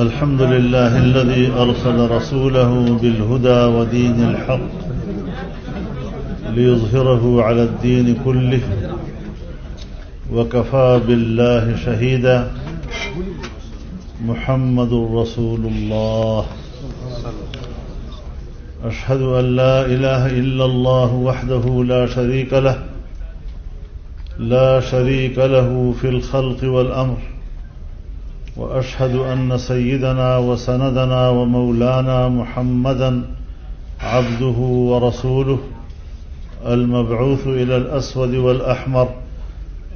الحمد لله الذي أرسل رسوله بالهدى ودين الحق ليظهره على الدين كله وكفى بالله شهيدا. محمد رسول الله. أشهد أن لا إله إلا الله وحده لا شريك له في الخلق والأمر، وأشهد أن سيدنا وسندنا ومولانا محمدا عبده ورسوله المبعوث إلى الأسود والأحمر،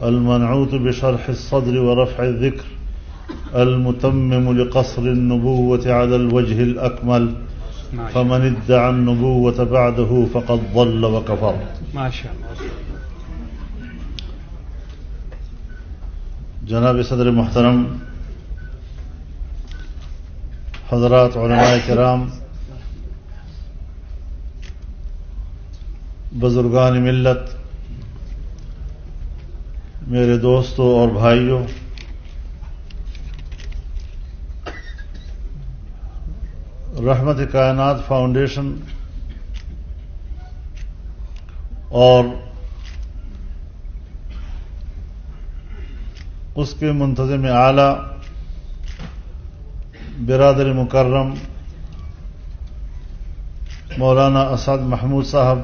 المنعوت بشرح الصدر ورفع الذكر، المتمم لقصر النبوة على الوجه الأكمل، فمن ادعى النبوة بعده فقد ضل وكفر. ما شاء الله. جناب صدر محترم، حضرات علماء کرام، بزرگان ملت، میرے دوستوں اور بھائیوں، رحمت کائنات فاؤنڈیشن اور اس کے منتظم اعلی برادر مکرم مولانا اسد محمود صاحب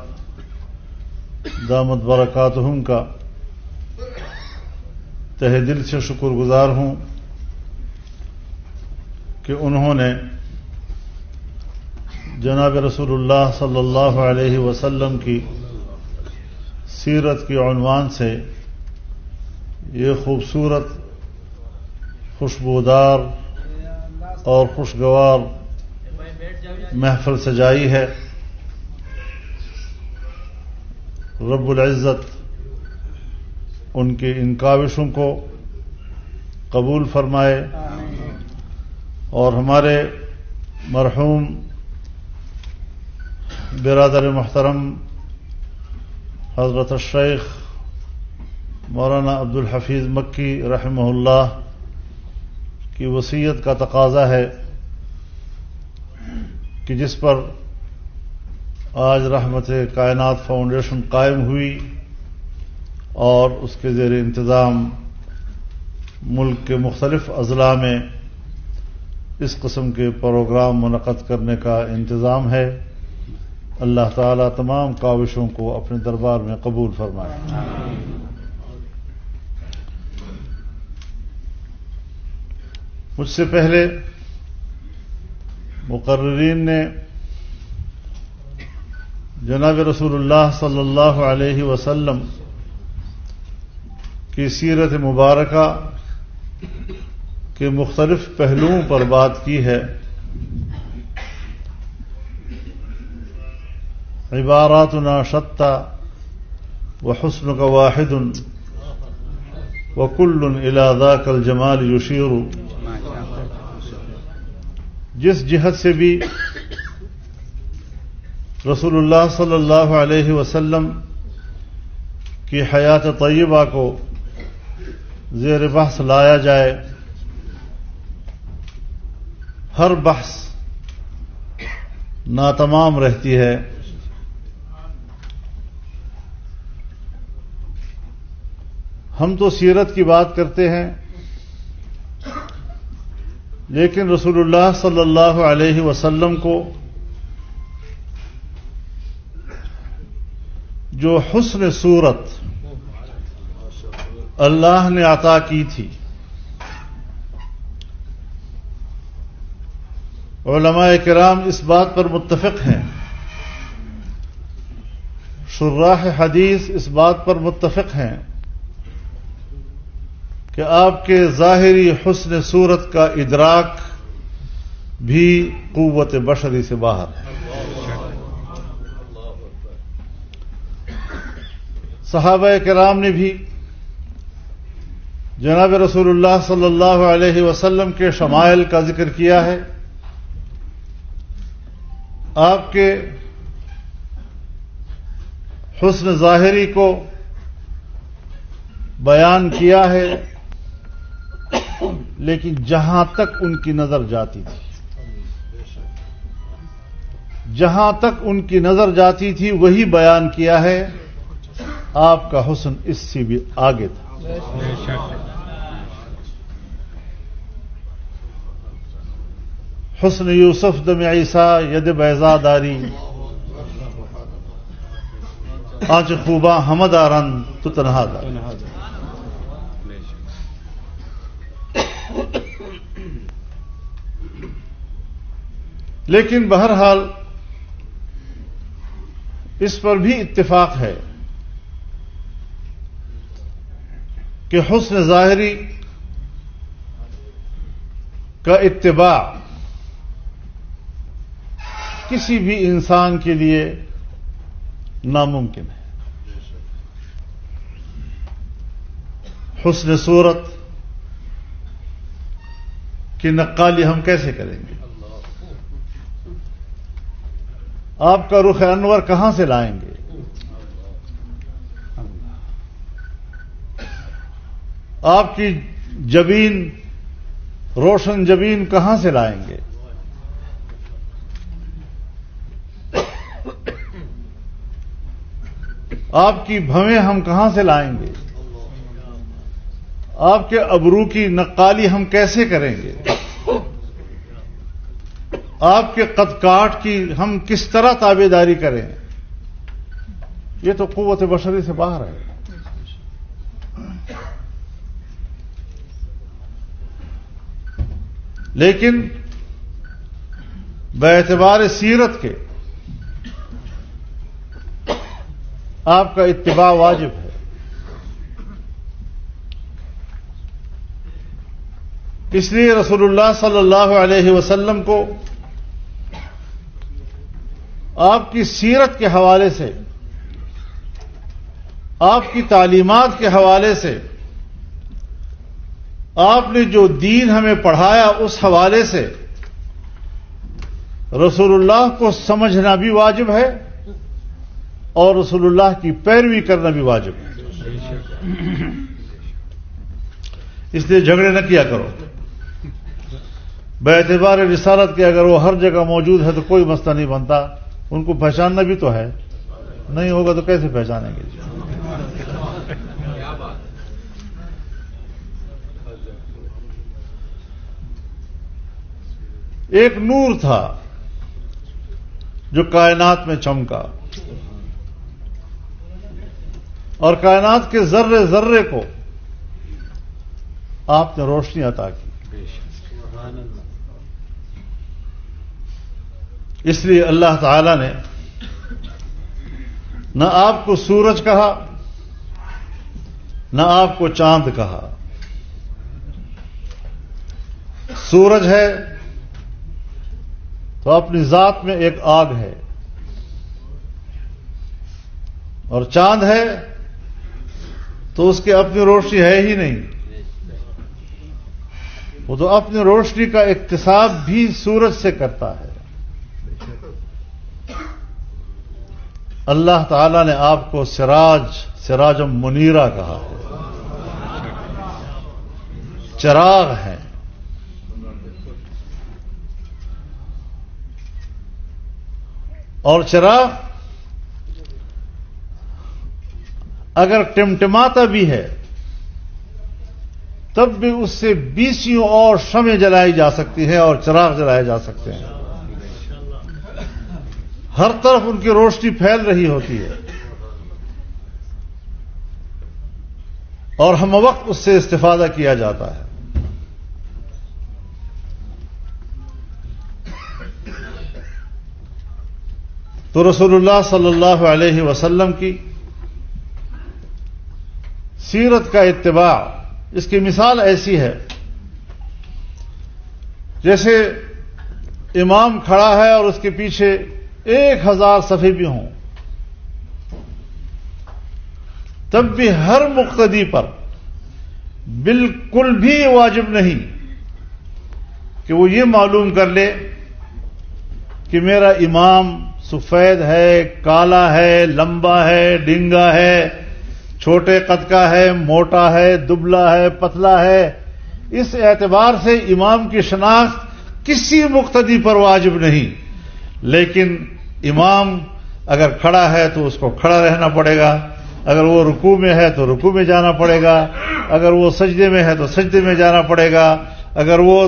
دامت برکاتہم کا تہ دل سے شکر گزار ہوں کہ انہوں نے جناب رسول اللہ صلی اللہ علیہ وسلم کی سیرت کی عنوان سے یہ خوبصورت، خوشبودار اور خوشگوار محفل سجائی ہے. رب العزت ان کی ان کاوشوں کو قبول فرمائے اور ہمارے مرحوم برادر محترم حضرت الشیخ مولانا عبد الحفیظ مکی رحمہ اللہ کی وصیت کا تقاضا ہے کہ جس پر آج رحمت کائنات فاؤنڈیشن قائم ہوئی اور اس کے زیر انتظام ملک کے مختلف اضلاع میں اس قسم کے پروگرام منعقد کرنے کا انتظام ہے. اللہ تعالیٰ تمام کاوشوں کو اپنے دربار میں قبول فرمائے. مجھ سے پہلے مقررین نے جناب رسول اللہ صلی اللہ علیہ وسلم کی سیرت مبارکہ کے مختلف پہلوؤں پر بات کی ہے. عباراتنا شتى وحسنك واحد وكل إلى ذاك الجمال يشير. جس جہت سے بھی رسول اللہ صلی اللہ علیہ وسلم کی حیات طیبہ کو زیر بحث لایا جائے، ہر بحث ناتمام رہتی ہے. ہم تو سیرت کی بات کرتے ہیں، لیکن رسول اللہ صلی اللہ علیہ وسلم کو جو حسن صورت اللہ نے عطا کی تھی، علماء کرام اس بات پر متفق ہیں، شراح حدیث اس بات پر متفق ہیں کہ آپ کے ظاہری حسن صورت کا ادراک بھی قوت بشری سے باہر ہے. صحابہ کرام نے بھی جناب رسول اللہ صلی اللہ علیہ وسلم کے شمائل کا ذکر کیا ہے، آپ کے حسن ظاہری کو بیان کیا ہے. لیکن جہاں تک ان کی نظر جاتی تھی، جہاں تک ان کی نظر جاتی تھی وہی بیان کیا ہے. آپ کا حسن اس سے بھی آگے تھا. حسن یوسف دم عیسیٰ ید بیضا داری، آج خوباں حمد آرن تو تنہا دار. لیکن بہرحال اس پر بھی اتفاق ہے کہ حسن ظاہری کا اتباع کسی بھی انسان کے لیے ناممکن ہے. حسن صورت کی نقالی ہم کیسے کریں گے؟ آپ کا رخ انور کہاں سے لائیں گے؟ آپ کی جبین، روشن جبین کہاں سے لائیں گے؟ آپ کی بھویں ہم کہاں سے لائیں گے؟ آپ کے ابرو کی نقالی ہم کیسے کریں گے؟ آپ کے قد کاٹ کی ہم کس طرح تابعداری کریں؟ یہ تو قوت بشری سے باہر ہے. لیکن باعتبار سیرت کے آپ کا اتباع واجب ہے. اس لیے رسول اللہ صلی اللہ علیہ وسلم کو آپ کی سیرت کے حوالے سے، آپ کی تعلیمات کے حوالے سے، آپ نے جو دین ہمیں پڑھایا اس حوالے سے رسول اللہ کو سمجھنا بھی واجب ہے اور رسول اللہ کی پیروی کرنا بھی واجب ہے. اس لیے جھگڑے نہ کیا کرو. باعتبار رسالت کے اگر وہ ہر جگہ موجود ہے تو کوئی مسئلہ نہیں بنتا. ان کو پہچاننا بھی تو ہے، نہیں ہوگا تو کیسے پہچانیں گے؟ ایک نور تھا جو کائنات میں چمکا اور کائنات کے ذرے ذرے کو آپ نے روشنی عطا کی. اس لیے اللہ تعالی نے نہ آپ کو سورج کہا نہ آپ کو چاند کہا. سورج ہے تو اپنی ذات میں ایک آگ ہے، اور چاند ہے تو اس کی اپنی روشنی ہے ہی نہیں. وہ تو اپنی روشنی کا اکتساب بھی سورج سے کرتا ہے. اللہ تعالی نے آپ کو سراجم منیرہ کہا ہے، چراغ ہے. اور چراغ اگر ٹمٹماتا بھی ہے تب بھی اس سے 20 اور شمع جلائی جا سکتی ہے اور چراغ جلائے جا سکتے ہیں. ہر طرف ان کی روشنی پھیل رہی ہوتی ہے اور ہم وقت اس سے استفادہ کیا جاتا ہے. تو رسول اللہ صلی اللہ علیہ وسلم کی سیرت کا اتباع، اس کی مثال ایسی ہے جیسے امام کھڑا ہے اور اس کے پیچھے 1000 صفحے بھی ہوں، تب بھی ہر مقتدی پر بالکل بھی واجب نہیں کہ وہ یہ معلوم کر لے کہ میرا امام سفید ہے، کالا ہے، لمبا ہے، ڈنگا ہے، چھوٹے قد کا ہے، موٹا ہے، دبلا ہے، پتلا ہے. اس اعتبار سے امام کی شناخت کسی مقتدی پر واجب نہیں، لیکن امام اگر کھڑا ہے تو اس کو کھڑا رہنا پڑے گا، اگر وہ رکوع میں ہے تو رکوع میں جانا پڑے گا، اگر وہ سجدے میں ہے تو سجدے میں جانا پڑے گا، اگر وہ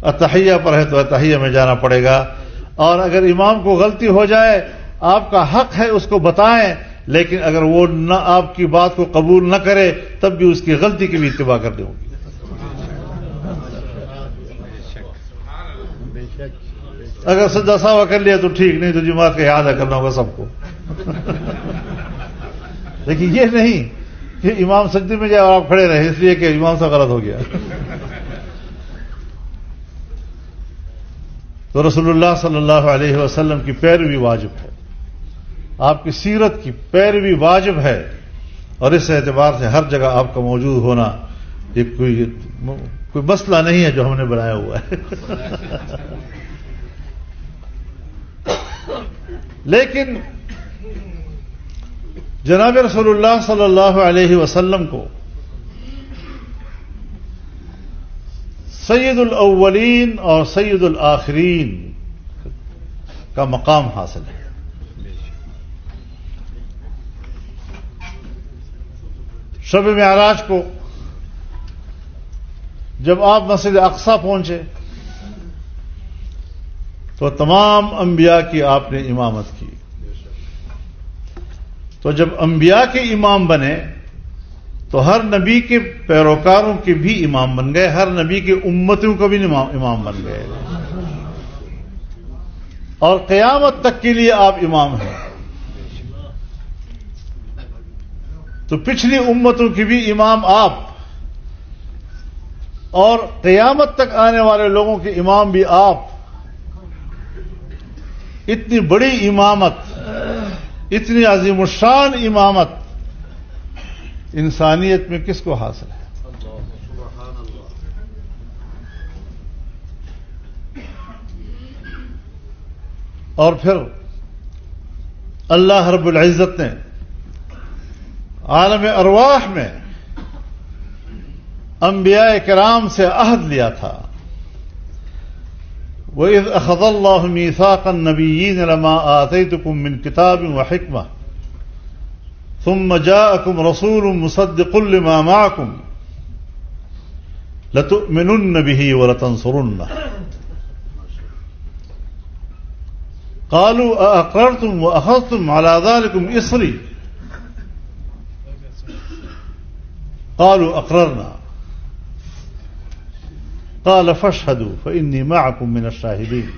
اتحیہ پر ہے تو اتحیہ میں جانا پڑے گا، اور اگر امام کو غلطی ہو جائے آپ کا حق ہے اس کو بتائیں، لیکن اگر وہ نہ آپ کی بات کو قبول نہ کرے تب بھی اس کی غلطی کی بھی اتباع کرنی ہوگی۔ اگر سجدہ سہو کر لیا تو ٹھیک، نہیں تو جماعت کا اعادہ کرنا ہوگا سب کو۔ لیکن یہ نہیں کہ امام سجدے میں جائے اور آپ کھڑے رہے اس لیے کہ امام سے غلط ہو گیا۔ تو رسول اللہ صلی اللہ علیہ وسلم کی پیروی واجب ہے، آپ کی سیرت کی پیروی واجب ہے، اور اس اعتبار سے ہر جگہ آپ کا موجود ہونا یہ کوئی مسئلہ نہیں ہے جو ہم نے بنایا ہوا ہے۔ لیکن جناب رسول اللہ صلی اللہ علیہ وسلم کو سید الاولین اور سید الآخرین کا مقام حاصل ہے۔ شب معراج کو جب آپ مسجد اقصی پہنچے تو تمام انبیاء کی آپ نے امامت کی۔ تو جب انبیاء کے امام بنے تو ہر نبی کے پیروکاروں کے بھی امام بن گئے، ہر نبی کے امتوں کو بھی امام بن گئے، اور قیامت تک کے لیے آپ امام ہیں۔ تو پچھلی امتوں کی بھی امام آپ، اور قیامت تک آنے والے لوگوں کے امام بھی آپ۔ اتنی بڑی امامت، اتنی عظیم الشان امامت انسانیت میں کس کو حاصل ہے؟ اور پھر اللہ رب العزت نے عالم ارواح میں انبیاء کرام سے عہد لیا تھا، وَإِذْ أَخَذَ اللَّهُ مِيثَاقَ النَّبِيِّينَ لَمَا آتَيْتُكُم مِّن كِتَابٍ وَحِكْمَةٍ ثُمَّ جَاءَكُمْ رَسُولٌ مُصَدِّقٌ لِّمَا مَعَكُمْ لَتُؤْمِنُنَّ بِهِ وَلَتَنصُرُنَّهُ قَالُوا أَأَقْرَرْتُمْ وَأَخَذْتُمْ عَلَى ذَلِكُمْ إِصْرِي قَالُوا أَقْرَرْنَا قال فاشهدوا فإني معكم من الشاهدين۔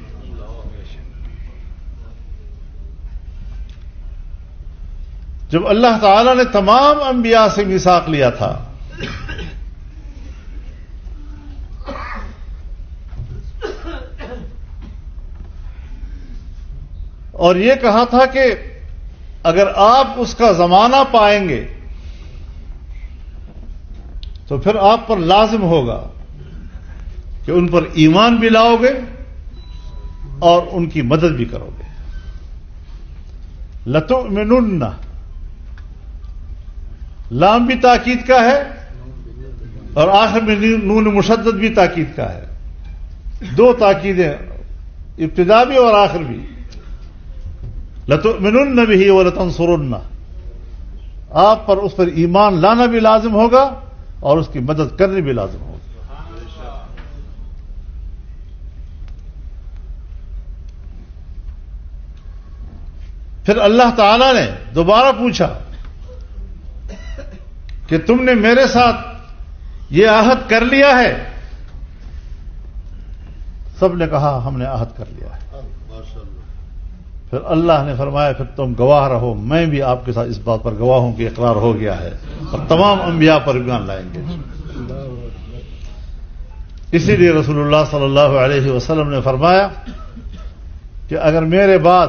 جب اللہ تعالی نے تمام انبیاء سے میثاق لیا تھا اور یہ کہا تھا کہ اگر آپ اس کا زمانہ پائیں گے تو پھر آپ پر لازم ہوگا کہ ان پر ایمان بھی لاؤ گے اور ان کی مدد بھی کرو گے۔ لَتُؤْمِنُنَّ لام بھی تاکید کا ہے اور آخر میں نون مشدد بھی تاکید کا ہے، دو تاکیدیں، ابتدا بھی اور آخر بھی۔ لَتُؤْمِنُنَّ بِهِ وَلَتَنصُرُنَّ، آپ پر اس پر ایمان لانا بھی لازم ہوگا اور اس کی مدد کرنی بھی لازم ہوگی۔ پھر اللہ تعالی نے دوبارہ پوچھا کہ تم نے میرے ساتھ یہ عہد کر لیا ہے؟ سب نے کہا ہم نے عہد کر لیا ہے۔ پھر اللہ نے فرمایا پھر تم گواہ رہو، میں بھی آپ کے ساتھ اس بات پر گواہ ہوں کہ اقرار ہو گیا ہے، اور تمام انبیاء پر ایمان لائیں گے۔ اسی لیے رسول اللہ صلی اللہ علیہ وسلم نے فرمایا کہ اگر میرے بعد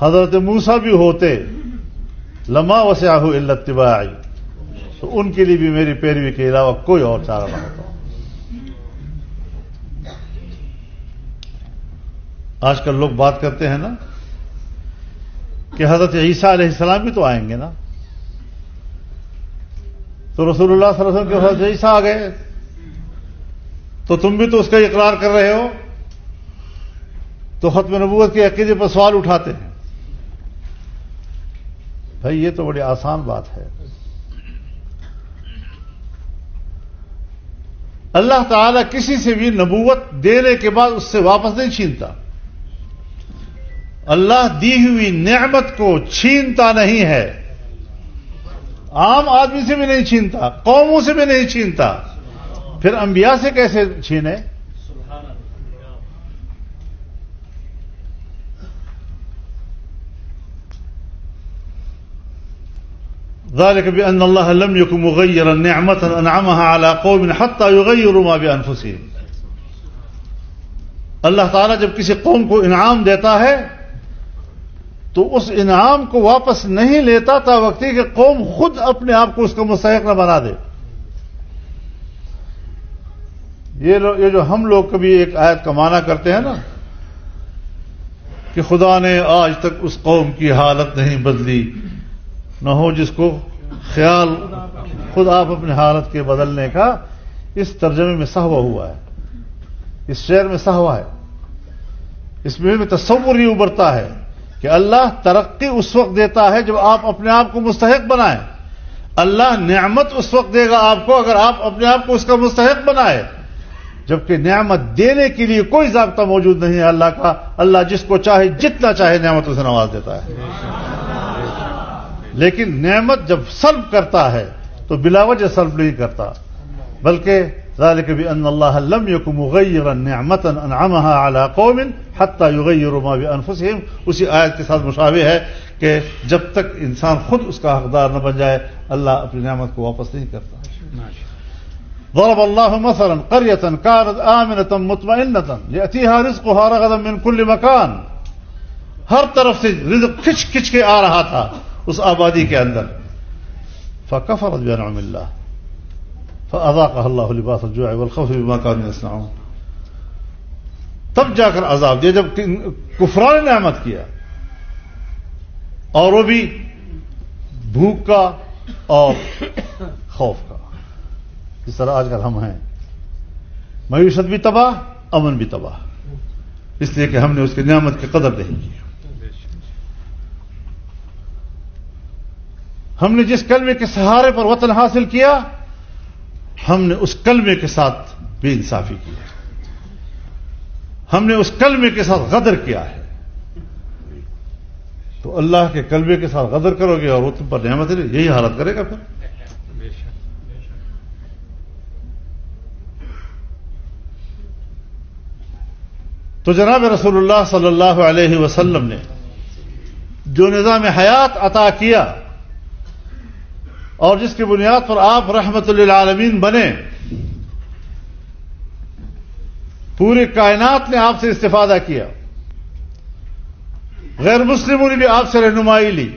حضرت موسیٰ بھی ہوتے لما وسعہ الا اتباعی، تو ان کے لیے بھی میری پیروی کے علاوہ کوئی اور چارہ نہ ہوتا۔ آج کل لوگ بات کرتے ہیں نا کہ حضرت عیسیٰ علیہ السلام بھی تو آئیں گے نا، تو رسول اللہ صلی اللہ علیہ وسلم کے حضرت عیسیٰ آ گئے تو تم بھی تو اس کا اقرار کر رہے ہو، تو ختم نبوت کے عقیدے پر سوال اٹھاتے ہیں۔ بھائی یہ تو بڑی آسان بات ہے۔ اللہ تعالیٰ کسی سے بھی نبوت دینے کے بعد اس سے واپس نہیں چھینتا۔ اللہ دی ہوئی نعمت کو چھینتا نہیں ہے، عام آدمی سے بھی نہیں چھینتا، قوموں سے بھی نہیں چھینتا، پھر انبیاء سے کیسے چھینے؟ ذلك بأن الله لم يكن مغيرا نعمة أنعمها على قوم حتى يغيروا ما بأنفسهم۔ اللہ تعالیٰ جب کسی قوم کو انعام دیتا ہے تو اس انعام کو واپس نہیں لیتا تا وقت کہ قوم خود اپنے آپ کو اس کا مستحق نہ بنا دے۔ یہ جو ہم لوگ کبھی ایک آیت کا معنی کرتے ہیں نا کہ خدا نے آج تک اس قوم کی حالت نہیں بدلی، نہ ہو جس کو خیال خود آپ اپنے حالت کے بدلنے کا، اس ترجمے میں سہوا ہوا ہے، اس شعر میں سہوا ہے، اس میں تصور ہی ابھرتا ہے کہ اللہ ترقی اس وقت دیتا ہے جب آپ اپنے آپ کو مستحق بنائیں، اللہ نعمت اس وقت دے گا آپ کو اگر آپ اپنے آپ کو اس کا مستحق بنائیں، جبکہ نعمت دینے کے لیے کوئی ضابطہ موجود نہیں ہے اللہ کا۔ اللہ جس کو چاہے جتنا چاہے نعمت اسے نواز دیتا ہے، لیکن نعمت جب سلب کرتا ہے تو بلا وجہ سلب نہیں کرتا، بلکہ ذلك بأن الله لم يكن مغيرا نعمة أنعمها على قوم حتى يغيروا ما بأنفسهم، اسی آیت کے ساتھ مشابہ ہے کہ جب تک انسان خود اس کا حقدار نہ بن جائے اللہ اپنی نعمت کو واپس نہیں کرتا۔ ضرب الله مثلا قرية كانت آمنة مطمئنة يأتيها رزقها رغدا من كل مكان، ہر طرف سے رزق کھچ کھچ کے آ رہا تھا اس آبادی کے اندر، فكفرت بأنعم الله فأذاقها الله لباس الجوع والخوف بما كانوا يصنعون۔ تب جا کر عذاب دیا جب کفران نعمت کیا، اور وہ بھی بھوک کا اور خوف کا، جس طرح آج کل ہم ہیں، معیشت بھی تباہ، امن بھی تباہ، اس لیے کہ ہم نے اس کی نعمت کی قدر نہیں کی۔ ہم نے جس کلمے کے سہارے پر وطن حاصل کیا، ہم نے اس کلمے کے ساتھ بے انصافی کی ہے، ہم نے اس کلمے کے ساتھ غدر کیا ہے، تو اللہ کے کلمے کے ساتھ غدر کرو گے اور وہ تم پر نعمت ہے، یہی حالت کرے گا پھر۔ تو جناب رسول اللہ صلی اللہ علیہ وسلم نے جو نظام حیات عطا کیا اور جس کی بنیاد پر آپ رحمت للعالمین بنے، پوری کائنات نے آپ سے استفادہ کیا، غیر مسلموں نے بھی آپ سے رہنمائی لی،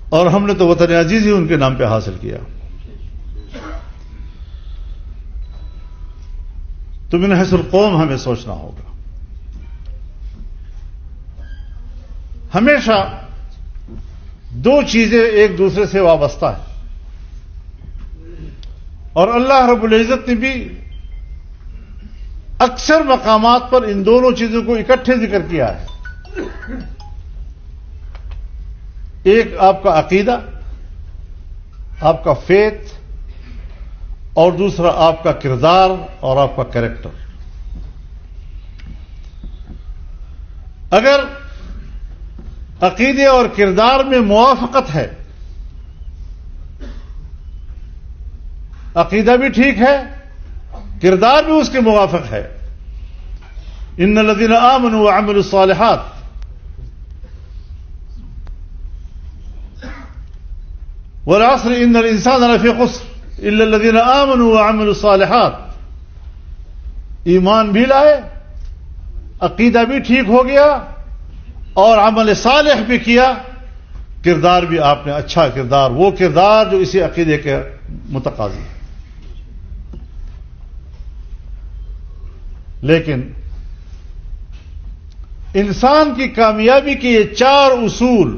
اور ہم نے تو وطن عزیز ہی ان کے نام پہ حاصل کیا۔ تو من حیث القوم ہمیں سوچنا ہوگا، ہمیشہ دو چیزیں ایک دوسرے سے وابستہ ہیں، اور اللہ رب العزت نے بھی اکثر مقامات پر ان دونوں چیزوں کو اکٹھے ذکر کیا ہے۔ ایک آپ کا عقیدہ، آپ کا فیتھ، اور دوسرا آپ کا کردار اور آپ کا کریکٹر۔ اگر عقیدے اور کردار میں موافقت ہے، عقیدہ بھی ٹھیک ہے، کردار بھی اس کے موافق ہے، ان الذین آمنوا وعملوا الصالحات، والعصر ان الانسان لفی خسر الا الذین آمنوا وعملوا الصالحات، ایمان بھی لائے، عقیدہ بھی ٹھیک ہو گیا اور عمل صالح بھی کیا، کردار بھی آپ نے اچھا کردار، وہ کردار جو اسی عقیدے کے متقاضی ہے۔ لیکن انسان کی کامیابی کے یہ چار اصول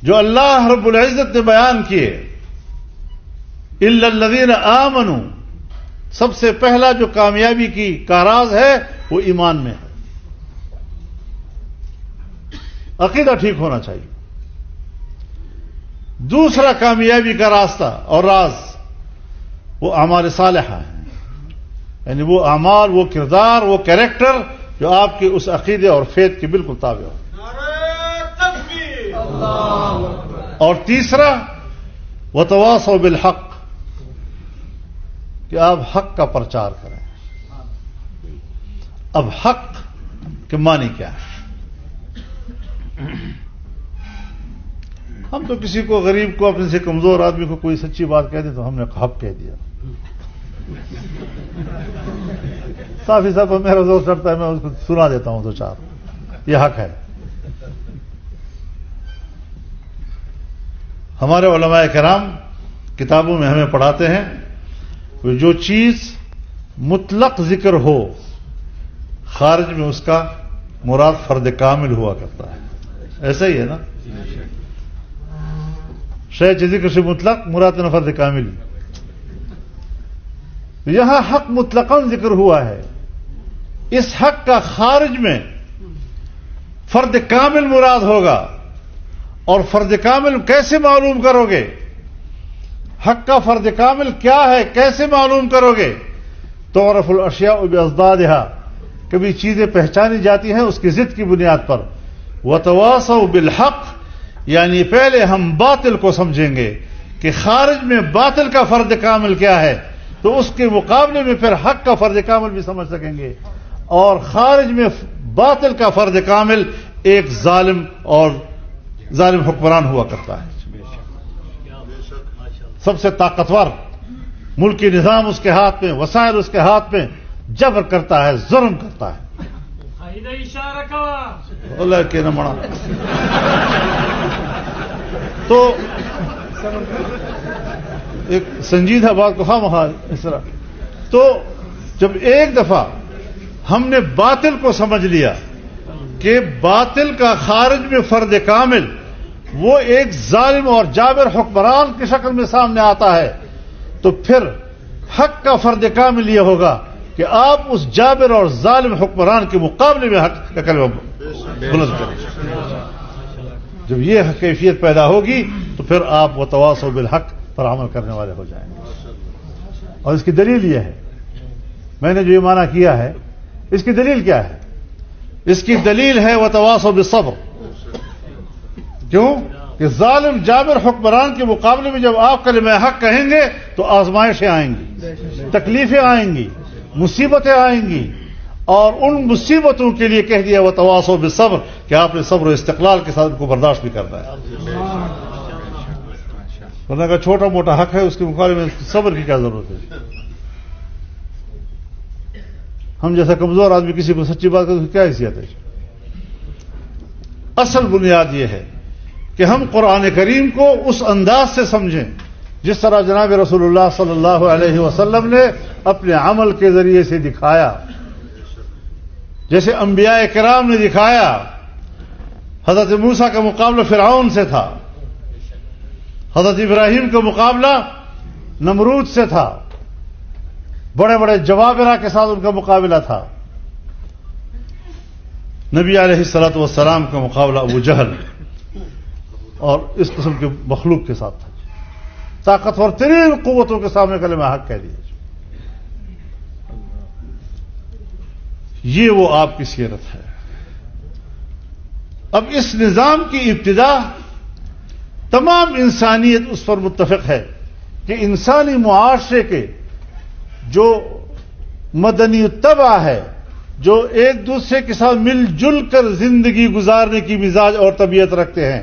جو اللہ رب العزت نے بیان کیے، الا الذین آمنوا، سب سے پہلا جو کامیابی کا راز ہے وہ ایمان میں ہے، عقیدہ ٹھیک ہونا چاہیے۔ دوسرا کامیابی کا راستہ اور راز وہ اعمال صالحہ ہیں، یعنی وہ اعمال، وہ کردار، وہ کیریکٹر جو آپ کے اس عقیدے اور فیض کے بالکل تابع ہو۔ اور تیسرا وتواصوا بالحق، کہ آپ حق کا پرچار کریں۔ اب حق کے معنی کیا ہے؟ ہم تو کسی کو، غریب کو، اپنے سے کمزور آدمی کو کوئی سچی بات کہہ دیں تو ہم نے حق کہہ دیا۔ صافی صاحب میرا زور چڑھتا ہے، میں اس کو سنا دیتا ہوں دو چار، یہ حق ہے۔ ہمارے علماء کرام کتابوں میں ہمیں پڑھاتے ہیں کہ جو چیز مطلق ذکر ہو، خارج میں اس کا مراد فرد کامل ہوا کرتا ہے، ایسا ہی ہے نا؟ شے ذکر سے مطلق مراد نہ فرد کامل، یہاں حق مطلقاً ذکر ہوا ہے، اس حق کا خارج میں فرد کامل مراد ہوگا، اور فرد کامل کیسے معلوم کرو گے؟ حق کا فرد کامل کیا ہے، کیسے معلوم کرو گے؟ تعرف الاشیاء باضدادها، کبھی چیزیں پہچانی جاتی ہیں اس کی ضد کی بنیاد پر۔ وتواصوا بالحق، یعنی پہلے ہم باطل کو سمجھیں گے کہ خارج میں باطل کا فرد کامل کیا ہے، تو اس کے مقابلے میں پھر حق کا فرد کامل بھی سمجھ سکیں گے، اور خارج میں باطل کا فرد کامل ایک ظالم حکمران ہوا کرتا ہے، سب سے طاقتور، ملکی نظام اس کے ہاتھ میں، وسائل اس کے ہاتھ میں، جبر کرتا ہے، ظلم کرتا ہے۔ اللہ کے نمڑا تو ایک سنجیدہ بات کو خواہ مخواہ اس طرح، تو جب ایک دفعہ ہم نے باطل کو سمجھ لیا کہ باطل کا خارج میں فرد کامل وہ ایک ظالم اور جابر حکمران کی شکل میں سامنے آتا ہے، تو پھر حق کا فرد کامل یہ ہوگا کہ آپ اس جابر اور ظالم حکمران کے مقابلے میں حق کا کلمہ بلند کریں۔ جب یہ کیفیت پیدا ہوگی تو پھر آپ وتواصوا بالحق پر عمل کرنے والے ہو جائیں گے۔ اور اس کی دلیل یہ ہے، میں نے جو یہ معنی کیا ہے، اس کی دلیل کیا ہے؟ اس کی دلیل ہے وتواصوا بالصبر۔ کیوں کہ ظالم جابر حکمران کے مقابلے میں جب آپ کلمہ حق کہیں گے تو آزمائشیں آئیں گی، تکلیفیں آئیں گی، مصیبتیں آئیں گی، اور ان مصیبتوں کے لیے کہہ دیا وتواصوا بالصبر کہ آپ نے صبر و استقلال کے ساتھ ان کو برداشت بھی کرنا ہے۔ ورنہ کا چھوٹا موٹا حق ہے، اس کے مقابلے میں صبر کی کیا ضرورت ہے؟ ہم جیسا کمزور آدمی کسی کو سچی بات کرے تو کیا حیثیت ہے؟ اصل بنیاد یہ ہے کہ ہم قرآن کریم کو اس انداز سے سمجھیں جس طرح جناب رسول اللہ صلی اللہ علیہ وسلم نے اپنے عمل کے ذریعے سے دکھایا، جیسے انبیاء کرام نے دکھایا۔ حضرت موسیٰ کا مقابلہ فرعون سے تھا، حضرت ابراہیم کا مقابلہ نمرود سے تھا، بڑے بڑے جبابرہ کے ساتھ ان کا مقابلہ تھا۔ نبی علیہ الصلوۃ والسلام کا مقابلہ ابو جہل اور اس قسم کے مخلوق کے ساتھ تھا، طاقتور ترین قوتوں کے سامنے کلمہ حق کہہ دیا۔ یہ وہ آپ کی سیرت ہے۔ اب اس نظام کی ابتدا تمام انسانیت اس پر متفق ہے کہ انسانی معاشرے کے جو مدنی طبع ہے، جو ایک دوسرے کے ساتھ مل جل کر زندگی گزارنے کی مزاج اور طبیعت رکھتے ہیں،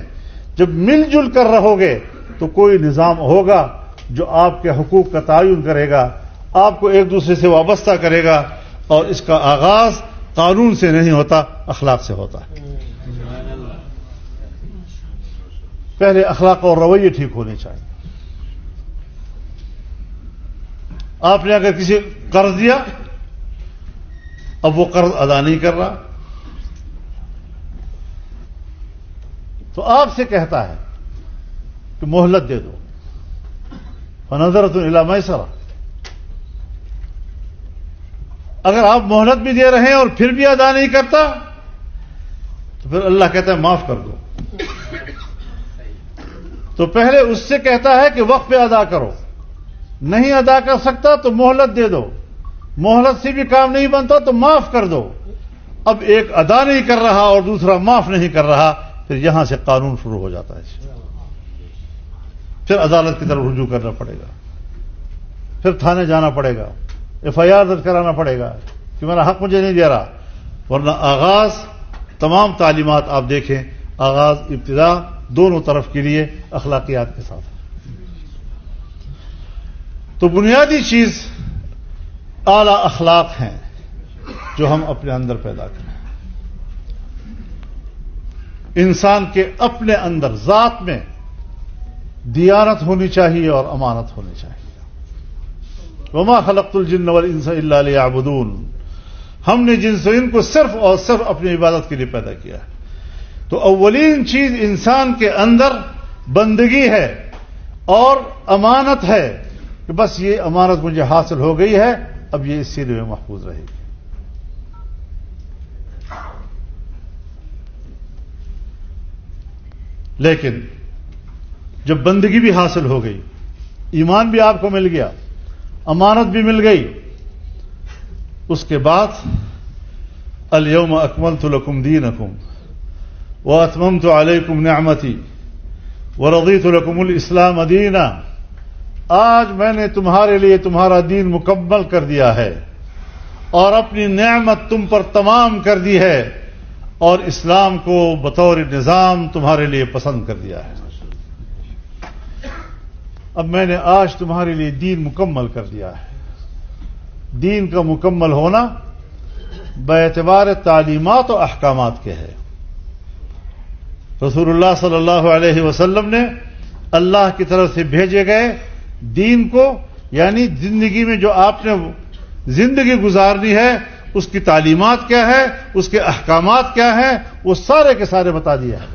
جب مل جل کر رہو گے تو کوئی نظام ہوگا جو آپ کے حقوق کا تعین کرے گا، آپ کو ایک دوسرے سے وابستہ کرے گا، اور اس کا آغاز قانون سے نہیں ہوتا، اخلاق سے ہوتا ہے۔ پہلے اخلاق اور رویے ٹھیک ہونے چاہیے۔ آپ نے اگر کسی قرض دیا، اب وہ قرض ادا نہیں کر رہا، تو آپ سے کہتا ہے کہ مہلت دے دو، فنظرۃ الی میسرہ. اگر آپ مہلت بھی دے رہے ہیں اور پھر بھی ادا نہیں کرتا تو پھر اللہ کہتا ہے معاف کر دو. تو پہلے اس سے کہتا ہے کہ وقت پہ ادا کرو, نہیں ادا کر سکتا تو مہلت دے دو, مہلت سے بھی کام نہیں بنتا تو معاف کر دو. اب ایک ادا نہیں کر رہا اور دوسرا معاف نہیں کر رہا, پھر یہاں سے قانون شروع ہو جاتا ہے. پھر عدالت کی طرف رجوع کرنا پڑے گا, پھر تھانے جانا پڑے گا, FIR درج کرانا پڑے گا کہ میرا حق مجھے نہیں دے رہا. ورنہ آغاز تمام تعلیمات آپ دیکھیں, آغاز ابتدا دونوں طرف کے لیے اخلاقیات کے ساتھ. تو بنیادی چیز اعلی اخلاق ہیں جو ہم اپنے اندر پیدا کریں. انسان کے اپنے اندر ذات میں دیانت ہونی چاہیے اور امانت ہونی چاہیے. وما خلقت الجن والانس الا ليعبدون. ہم نے جن سے ان کو صرف اور صرف اپنی عبادت کے لیے پیدا کیا ہے. تو اولین چیز انسان کے اندر بندگی ہے اور امانت ہے کہ بس یہ امانت مجھے حاصل ہو گئی ہے, اب یہ اس سیرے میں محفوظ رہے گی. لیکن جب بندگی بھی حاصل ہو گئی, ایمان بھی آپ کو مل گیا, امانت بھی مل گئی, اس کے بعد الیوم اکملت لکم دینکم واتممت علیکم نعمتی ورضیت لکم الاسلام دینا. آج میں نے تمہارے لیے تمہارا دین مکمل کر دیا ہے اور اپنی نعمت تم پر تمام کر دی ہے اور اسلام کو بطور نظام تمہارے لیے پسند کر دیا ہے. اب میں نے آج تمہارے لیے دین مکمل کر دیا ہے. دین کا مکمل ہونا باعتبار تعلیمات و احکامات کے ہے. رسول اللہ صلی اللہ علیہ وسلم نے اللہ کی طرف سے بھیجے گئے دین کو, یعنی زندگی میں جو آپ نے زندگی گزارنی ہے اس کی تعلیمات کیا ہے, اس کے احکامات کیا ہیں, وہ سارے کے سارے بتا دیا ہے.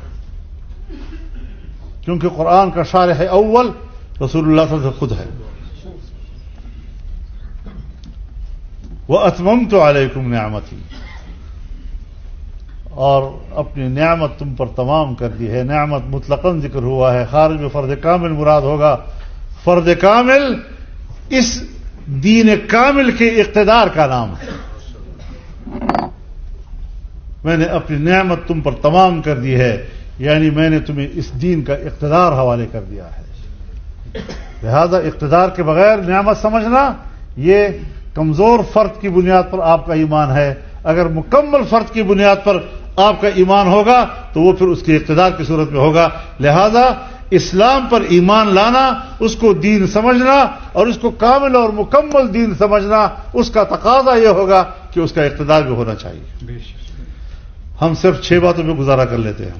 کیونکہ قرآن کا شارح اول رسول اللہ صلی اللہ علیہ وسلم خود ہے. وَأَتْمَمْتُ عَلَيْكُمْ نِعْمَتِي, اور اپنی نعمت تم پر تمام کر دی ہے. نعمت مطلقاً ذکر ہوا ہے, خارج میں فرد کامل مراد ہوگا. فرد کامل اس دین کامل کے اقتدار کا نام ہے. میں نے اپنی نعمت تم پر تمام کر دی ہے, یعنی میں نے تمہیں اس دین کا اقتدار حوالے کر دیا ہے. لہذا اقتدار کے بغیر نعمت سمجھنا یہ کمزور فرد کی بنیاد پر آپ کا ایمان ہے. اگر مکمل فرد کی بنیاد پر آپ کا ایمان ہوگا تو وہ پھر اس کے اقتدار کی صورت میں ہوگا. لہذا اسلام پر ایمان لانا, اس کو دین سمجھنا اور اس کو کامل اور مکمل دین سمجھنا, اس کا تقاضا یہ ہوگا کہ اس کا اقتدار بھی ہونا چاہیے. ہم صرف 6 باتوں میں گزارا کر لیتے ہیں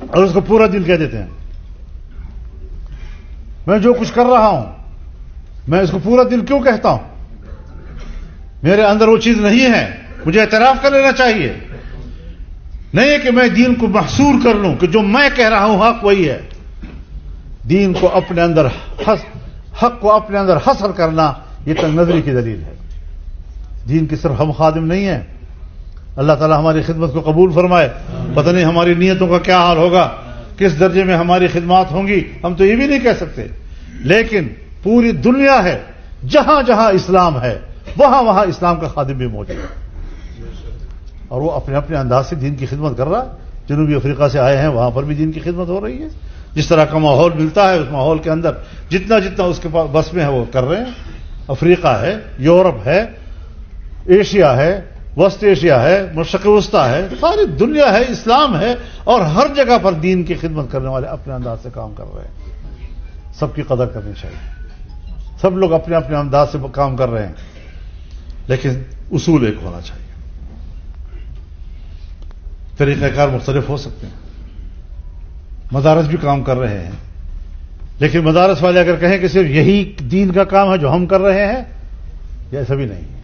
اور اس کو پورا دل کہہ دیتے ہیں. میں جو کچھ کر رہا ہوں میں اس کو پورا دل کیوں کہتا ہوں؟ میرے اندر وہ چیز نہیں ہے, مجھے اعتراف کر لینا چاہیے. نہیں کہ میں دین کو محصور کر لوں کہ جو میں کہہ رہا ہوں حق وہی ہے. دین کو اپنے اندر حق کو اپنے اندر حصر کرنا یہ تنگ نظری کی دلیل ہے. دین کی صرف ہم خادم نہیں ہیں. اللہ تعالی ہماری خدمت کو قبول فرمائے. پتہ نہیں ہماری نیتوں کا کیا حال ہوگا, کس درجے میں ہماری خدمات ہوں گی, ہم تو یہ بھی نہیں کہہ سکتے. لیکن پوری دنیا ہے, جہاں جہاں اسلام ہے وہاں وہاں اسلام کا خادم بھی موجود ہے اور وہ اپنے اپنے انداز سے دین کی خدمت کر رہا ہے. جنوبی افریقہ سے آئے ہیں, وہاں پر بھی دین کی خدمت ہو رہی ہے. جس طرح کا ماحول ملتا ہے اس ماحول کے اندر جتنا جتنا اس کے پاس بس میں ہے وہ کر رہے ہیں. افریقہ ہے, یورپ ہے, ایشیا ہے, وسط ایشیا ہے, مشرق وسطی ہے, ساری دنیا ہے, اسلام ہے, اور ہر جگہ پر دین کی خدمت کرنے والے اپنے انداز سے کام کر رہے ہیں. سب کی قدر کرنی چاہیے. سب لوگ اپنے اپنے انداز سے کام کر رہے ہیں, لیکن اصول ایک ہونا چاہیے. طریقہ کار مختلف ہو سکتے ہیں. مدارس بھی کام کر رہے ہیں, لیکن مدارس والے اگر کہیں کہ صرف یہی دین کا کام ہے جو ہم کر رہے ہیں, یہ ایسا بھی نہیں ہے.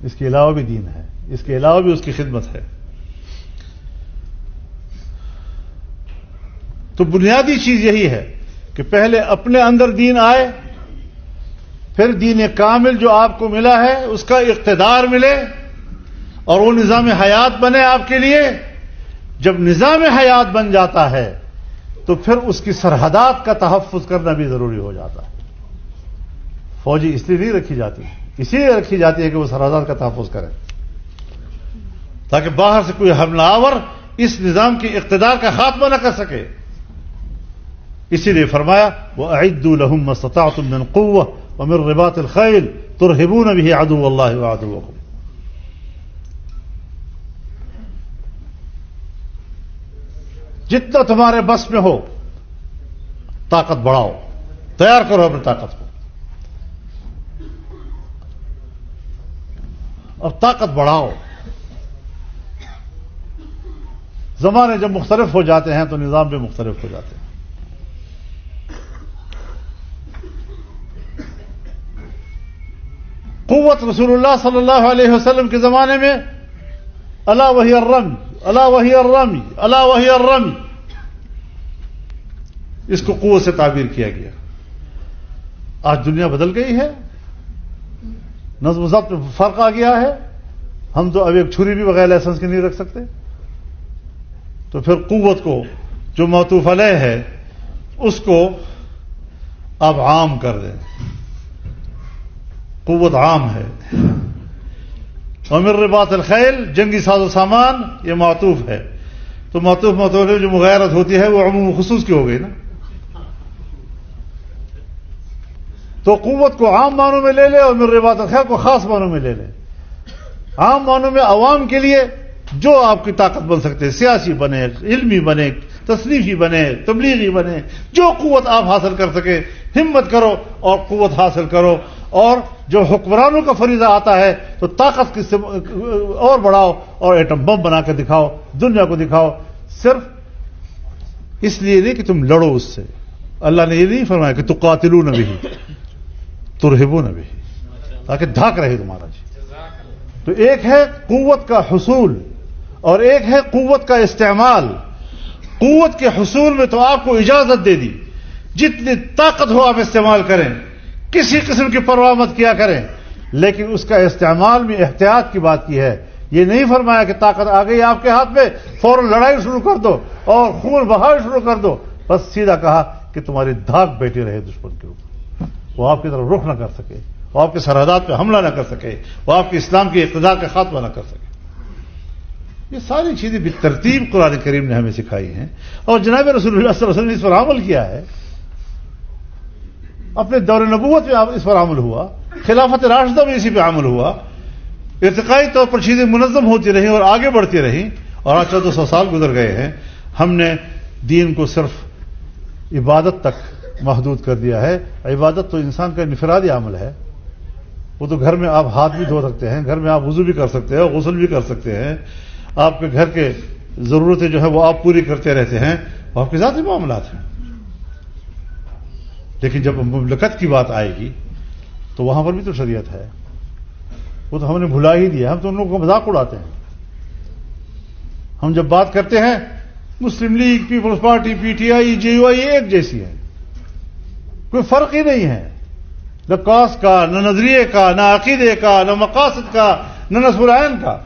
اس کے علاوہ بھی دین ہے, اس کے علاوہ بھی اس کی خدمت ہے. تو بنیادی چیز یہی ہے کہ پہلے اپنے اندر دین آئے، پھر دین کامل جو آپ کو ملا ہے اس کا اقتدار ملے اور وہ نظام حیات بنے آپ کے لیے۔ جب نظام حیات بن جاتا ہے تو پھر اس کی سرحدات کا تحفظ کرنا بھی ضروری ہو جاتا ہے۔ فوجی اس لیے نہیں رکھی جاتی، اسی لیے رکھی جاتی ہے کہ وہ سرحدات کا تحفظ کرے تاکہ باہر سے کوئی حملہ آور اس نظام کی اقتدار کا خاتمہ نہ کر سکے۔ اسی لیے فرمایا وَأَعِدُّوا لَهُم مَّا اسْتَطَعْتُم مِّن قُوَّةٍ وَمِن رِّبَاطِ الْخَيْلِ تُرْهِبُونَ بِهِ عَدُوَّ اللَّهِ وَعَدُوَّكُمْ۔ جتنا تمہارے بس میں ہو طاقت بڑھاؤ، تیار کرو اپنی طاقت کو، اور طاقت بڑھاؤ۔ زمانے جب مختلف ہو جاتے ہیں تو نظام بھی مختلف ہو جاتے ہیں۔ قوت رسول اللہ صلی اللہ علیہ وسلم کے زمانے میں الا وہی الرمی، الا وہی الرمی، الا وہی الرمی، اس کو قوت سے تعبیر کیا گیا۔ آج دنیا بدل گئی ہے، نظم و ضبط میں فرق آ گیا ہے، ہم تو اب ایک چھری بھی بغیر لائسنس کے نہیں رکھ سکتے۔ تو پھر قوت کو جو معطوف علیہ ہے اس کو آپ عام کر دیں، قوت عام ہے۔ ومن رباط الخیل، جنگی ساز و سامان، یہ معطوف ہے، تو معطوف جو مغایرت ہوتی ہے وہ عموم خصوص کی ہو گئی نا۔ تو قوت کو عام معنوں میں لے لے اور من رباط الخیل کو خاص معنوں میں لے لے۔ عام معنوں میں عوام کے لیے جو آپ کی طاقت بن سکتے ہیں، سیاسی بنے، علمی بنے، تصنیفی بنے، تبلیغی بنے، جو قوت آپ حاصل کر سکے ہمت کرو اور قوت حاصل کرو۔ اور جو حکمرانوں کا فریضہ آتا ہے تو طاقت کی اور بڑھاؤ اور ایٹم بم بنا کے دکھاؤ، دنیا کو دکھاؤ۔ صرف اس لیے نہیں کہ تم لڑو اس سے، اللہ نے یہ نہیں فرمایا کہ تقاتلون به ترہبون به، تاکہ دھاک رہے تمہارا جی۔ تو ایک ہے قوت کا حصول اور ایک ہے قوت کا استعمال۔ قوت کے حصول میں تو آپ کو اجازت دے دی، جتنی طاقت ہو آپ استعمال کریں، کسی قسم کی پرواہ مت کیا کریں، لیکن اس کا استعمال میں احتیاط کی بات کی ہے۔ یہ نہیں فرمایا کہ طاقت آ گئی آپ کے ہاتھ میں فوراً لڑائی شروع کر دو اور خون بہانا شروع کر دو، بس سیدھا کہا کہ تمہاری دھاک بیٹھی رہے دشمن کے اوپر، وہ آپ کی طرف رخ نہ کر سکے، وہ آپ کے سرحدات پہ حملہ نہ کر سکے، وہ آپ کے اسلام کے اقتدار کا خاتمہ نہ کر سکے۔ یہ ساری چیزیں بالترتیب قرآن کریم نے ہمیں سکھائی ہیں، اور جناب رسول اللہ صلی اللہ علیہ وسلم نے اس پر عمل کیا ہے۔ اپنے دور نبوت میں اس پر عمل ہوا، خلافت راشدہ میں اسی پہ عمل ہوا، ارتقائی طور پر چیزیں منظم ہوتی رہیں اور آگے بڑھتی رہیں، اور آج 1400 سال گزر گئے ہیں۔ ہم نے دین کو صرف عبادت تک محدود کر دیا ہے۔ عبادت تو انسان کا انفرادی عمل ہے، وہ تو گھر میں آپ ہاتھ بھی دھو سکتے ہیں، گھر میں آپ وضو بھی کر سکتے ہیں، غسل بھی کر سکتے ہیں، آپ کے گھر کے ضرورتیں جو ہیں وہ آپ پوری کرتے رہتے ہیں، وہ آپ کے ذاتی معاملات ہیں۔ لیکن جب مملکت کی بات آئے گی تو وہاں پر بھی تو شریعت ہے، وہ تو ہم نے بھلا ہی دیا، ہم تو ان لوگوں کا مذاق اڑاتے ہیں۔ ہم جب بات کرتے ہیں Muslim League, Peoples Party, P T I, J U I, یہ ایک جیسی ہے، کوئی فرق ہی نہیں ہے، نہ کاس کا، نہ نظریے کا، نہ عقیدے کا، نہ مقاصد کا، نہ نصب العین کا۔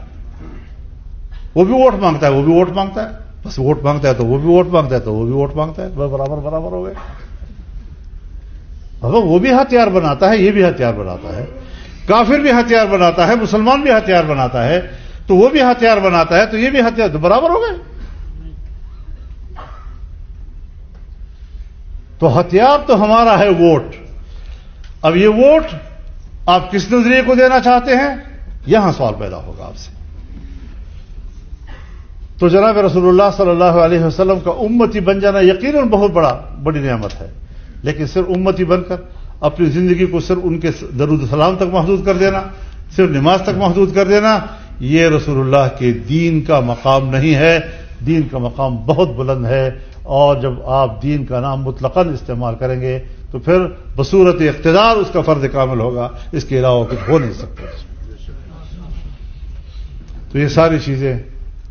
وہ بھی ووٹ مانگتا ہے، وہ بھی ووٹ مانگتا ہے، بس ووٹ مانگتا ہے تو وہ بھی ووٹ مانگتا ہے تو وہ بھی ووٹ مانگتا ہے، بس برابر ہو گئے۔ وہ بھی ہتھیار بناتا ہے، یہ بھی ہتھیار بناتا ہے، کافر بھی ہتھیار بناتا ہے، مسلمان بھی ہتھیار بناتا ہے، تو وہ بھی ہتھیار بناتا ہے تو یہ بھی ہتھیار، تو برابر ہو گئے۔ تو ہتھیار تو ہمارا ہے ووٹ۔ اب یہ ووٹ آپ کس نظریے کو دینا چاہتے ہیں، یہاں سوال پیدا ہوگا آپ سے۔ تو جناب رسول اللہ صلی اللہ علیہ وسلم کا امتی بن جانا یقیناً بہت بڑی نعمت ہے، لیکن صرف امتی بن کر اپنی زندگی کو صرف ان کے درود و سلام تک محدود کر دینا، صرف نماز تک محدود کر دینا، یہ رسول اللہ کے دین کا مقام نہیں ہے۔ دین کا مقام بہت بلند ہے، اور جب آپ دین کا نام مطلقاً استعمال کریں گے تو پھر بصورت اقتدار اس کا فرض کامل ہوگا، اس کے علاوہ کچھ ہو نہیں سکتا۔ تو یہ ساری چیزیں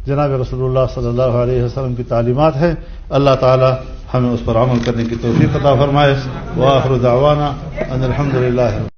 جناب رسول اللہ صلی اللہ علیہ وسلم کی تعلیمات ہیں۔ اللہ تعالی ہمیں اس پر عمل کرنے کی توفیق عطا فرمائے. وآخر دعوانا ان الحمدللہ.